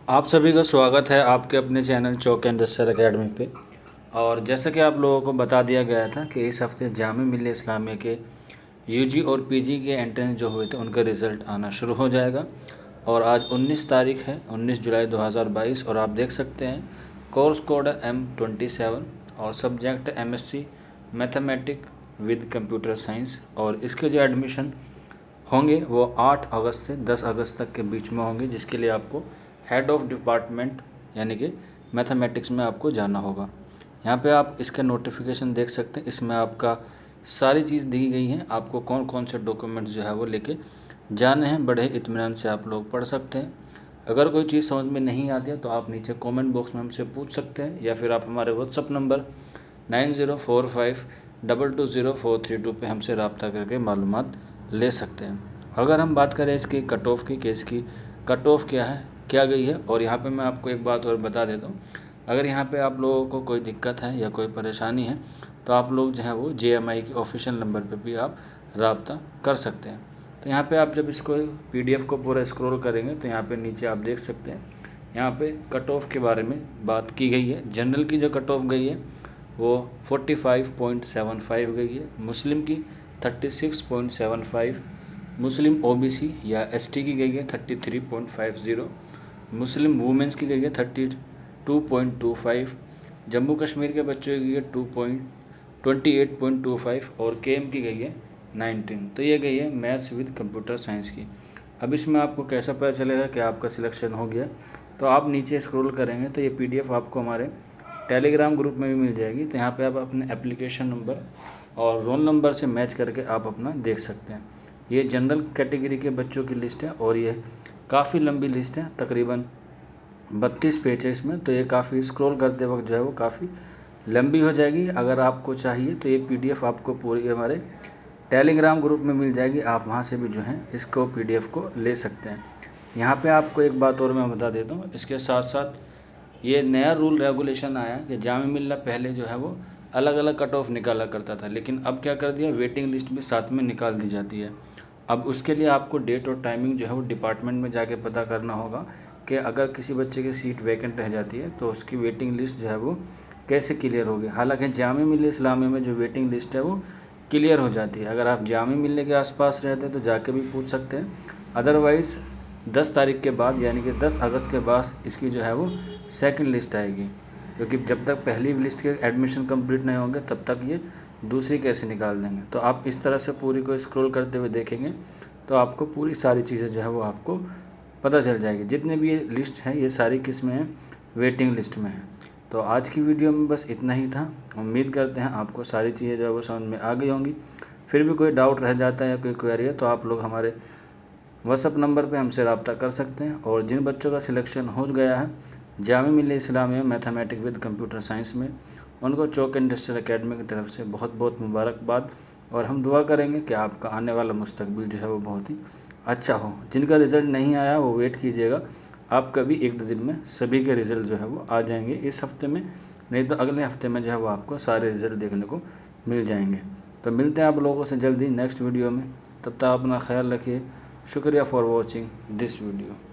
आप सभी का स्वागत है आपके अपने चैनल चौक इंडस्ट्रियल एकेडमी पे। और जैसा कि आप लोगों को बता दिया गया था कि इस हफ्ते जामिया मिल्लिया इस्लामिया के यूजी और पीजी के एंट्रेंस जो हुए थे उनका रिज़ल्ट आना शुरू हो जाएगा। और आज 19 तारीख है, 19 जुलाई 2022। और आप देख सकते हैं कोर्स कोड है M27 और सब्जेक्ट है MSc mathematic with computer science. और इसके जो एडमिशन होंगे वो 8 अगस्त से 10 अगस्त तक के बीच में होंगे, जिसके लिए आपको हेड ऑफ डिपार्टमेंट यानी कि मैथमेटिक्स में आपको जाना होगा। यहाँ पे आप इसका नोटिफिकेशन देख सकते हैं, इसमें आपका सारी चीज़ दी गई है, आपको कौन कौन से डॉक्यूमेंट्स जो है वो लेके जाने हैं। बड़े इत्मीनान से आप लोग पढ़ सकते हैं। अगर कोई चीज़ समझ में नहीं आती है तो आप नीचे कमेंट बॉक्स में हमसे पूछ सकते हैं, या फिर आप हमारे व्हाट्सअप नंबर 9045220432 पे हमसे रब्ता करके मालूमात ले सकते हैं। अगर हम बात करें इसकी कट ऑफ की, कि इसकी कट ऑफ क्या गई है, और यहाँ पे मैं आपको एक बात और बता देता हूँ। अगर यहाँ पे आप लोगों को कोई दिक्कत है या कोई परेशानी है तो आप लोग जो है वो JMI के ऑफिशियल नंबर पे भी आप रब्ता कर सकते हैं। तो यहाँ पे आप जब इसको PDF को पूरा स्क्रॉल करेंगे तो यहाँ पे नीचे आप देख सकते हैं, यहाँ पे कट ऑफ के बारे में बात की गई है। जनरल की जो कट ऑफ गई है वो 45.75 गई है, मुस्लिम की 36.75, मुस्लिम OBC या ST की गई है 33.50, मुस्लिम वुमेंस की गई है 32.25, जम्मू कश्मीर के बच्चों की गई है 28.25 और KM की गई है 19। तो ये गई है मैथ्स विद कंप्यूटर साइंस की। अब इसमें आपको कैसा पता चलेगा कि आपका सिलेक्शन हो गया, तो आप नीचे स्क्रॉल करेंगे तो ये PDF आपको हमारे टेलीग्राम ग्रुप में भी मिल जाएगी। तो यहाँ पे आप अपने एप्लीकेशन नंबर और रोल नंबर से मैच करके आप अपना देख सकते हैं। ये जनरल कैटेगरी के बच्चों की लिस्ट है और ये काफ़ी लंबी लिस्ट है, तकरीबन 32 पेज है इसमें। तो ये काफ़ी स्क्रॉल करते वक्त जो है वो काफ़ी लंबी हो जाएगी। अगर आपको चाहिए तो ये PDF आपको पूरी हमारे टेलीग्राम ग्रुप में मिल जाएगी, आप वहाँ से भी जो है इसको PDF को ले सकते हैं। यहाँ पे आपको एक बात और मैं बता देता हूँ, इसके साथ साथ ये नया रूल रेगुलेशन आया कि जामिया मिल्लिया पहले जो है वो अलग अलग कट ऑफ निकाला करता था, लेकिन अब क्या कर दिया, वेटिंग लिस्ट भी साथ में निकाल दी जाती है। अब उसके लिए आपको डेट और टाइमिंग जो है वो डिपार्टमेंट में जाके पता करना होगा कि अगर किसी बच्चे की सीट वैकेंट रह जाती है तो उसकी वेटिंग लिस्ट जो है वो कैसे क्लियर होगी। हालांकि जामिया मिल्लिया इस्लामिया में जो वेटिंग लिस्ट है वो क्लियर हो जाती है। अगर आप जामिया मिल्लिया के आसपास रहते हैं तो जाके भी पूछ सकते हैं, अदरवाइज़ 10 तारीख के बाद यानी कि 10 अगस्त के बाद इसकी जो है वो सेकंड लिस्ट आएगी, क्योंकि जब तक पहली लिस्ट के एडमिशन कंप्लीट नहीं होंगे तब तक ये दूसरी कैसे निकाल देंगे। तो आप इस तरह से पूरी को स्क्रॉल करते हुए देखेंगे तो आपको पूरी सारी चीज़ें जो है वो आपको पता चल जाएगी। जितने भी ये लिस्ट है ये सारी किस में है, वेटिंग लिस्ट में है। तो आज की वीडियो में बस इतना ही था। उम्मीद करते हैं आपको सारी चीज़ें जो है वो समझ में आ गई होंगी। फिर भी कोई डाउट रह जाता है या कोई क्वेरी है तो आप लोग हमारे व्हाट्सअप नंबर पे हमसे रब्ता कर सकते हैं। और जिन बच्चों का सिलेक्शन हो गया है Jamia Millia Islamia mathematics with computer science में, उनको चौक इंडस्ट्रियल एकेडमी की तरफ से बहुत बहुत मुबारकबाद। और हम दुआ करेंगे कि आपका आने वाला मुस्तकबिल जो है वो बहुत ही अच्छा हो। जिनका रिज़ल्ट नहीं आया वो वेट कीजिएगा, आपका भी 1-2 दिन में सभी के रिज़ल्ट जो है वो आ जाएंगे। इस हफ्ते में नहीं तो अगले हफ्ते में जो है वो आपको सारे रिज़ल्ट देखने को मिल जाएंगे। तो मिलते हैं आप लोगों से जल्दी नेक्स्ट वीडियो में, तब तक अपना ख्याल रखिए। शुक्रिया फॉर वॉचिंग दिस वीडियो।